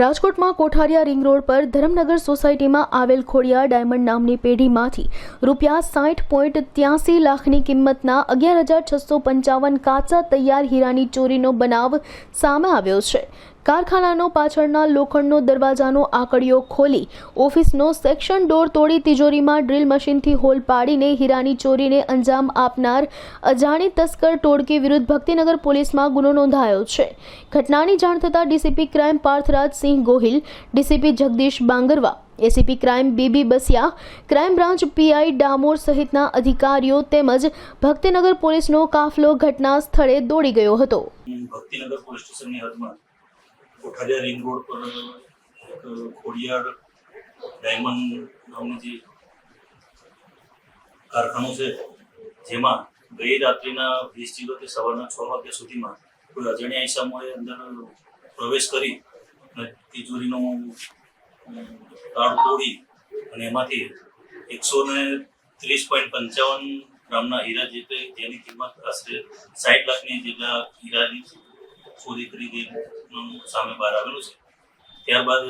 રાજકોટમાં કોઠારિયા ring road પર ધરમનગર સોસાયટીમાં આવેલ ખોડિયાર ડાયમંડ નામની પેઢીમાંથી રૂપિયા 60.83 લાખની કિંમતના 11,655 કાચા તૈયાર હીરાની ચોરીનો બનાવ સામે આવ્યો છે। કારખાનાનો પાછળના લોખંડનો દરવાજાનો આકડીઓ ખોલી ઓફિસનો સેક્શન ડોર તોડી તિજોરીમાં ડ્રીલ મશીનથી હોલ પાડીને હીરાની ચોરીને અંજામ આપનાર અજાણી તસ્કર ટોળકી વિરુદ્ધ ભક્તિનગર પોલીસમાં ગુનો નોંધાયો છે। ઘટનાની જાણ થતાં DCP crime Parthraj Sinh Gohil, DCP Jagdish Bangarwa, ACP crime BB Basiya, crime branch PI Damor સહિતના અધિકારીઓ તેમજ ભક્તિનગર પોલીસનો કાફલો ઘટના સ્થળે દોડી ગયો હતો। ભક્તિનગર પોલીસ સ્ટેશનની હદમાં કોઠારિયા રિંગ રોડ પર એક ખોડિયાર ડાયમંડ નામનું જે કારખાનું છે, જેમાં ગઈ રાત્રિના 20 થી સવારના 6 વાગ્યા સુધીમાં કોઈ અજાણ્યા ઈસમોએ અંદર પ્રવેશ કરી અને તિજોરીનું તાળું તોડી અને એમાંથી 130.55 ગ્રામના હીરા જેની કિંમત આશરે 60 લાખની જેટલા હીરાની ચોરી કરી ગઈ સામે બહાર આવેલું છે। ત્યારબાદ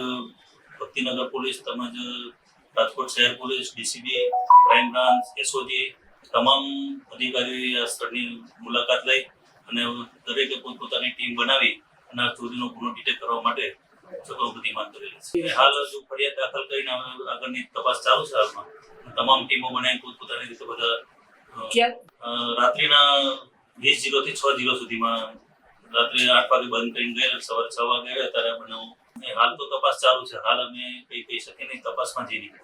ભક્તિનગર પોલીસ તેમજ રાજકોટ શહેર police, DCB, crime branch, SOG તમામ અધિકારીઓએ આ સ્થળની મુલાકાત લઈ અને દરેકે પોતપોતાની ટીમ બનાવી અને આ ચોરીનો ગુનો ડિટેક્ટ કરવા માટે ચક્રોગતિ માંગ કરેલી છે। હાલ હજુ ફરિયાદ દાખલ કરીને આગળની તપાસ ચાલુ છે। હાલમાં તમામ ટીમો બનાવી પોતપોતાની રીતે બધા રાત્રિના 20:00 થી 6:00 સુધીમાં રાત્રે 8 વાગે બંધ કરીને ગયા, સવારે 6 વાગે ગયા ત્યારે બનાવ। હાલ તો તપાસ ચાલુ છે। હાલ અમે કઈ કહી શકીએ નહીં, તપાસમાં જઈ નહીં।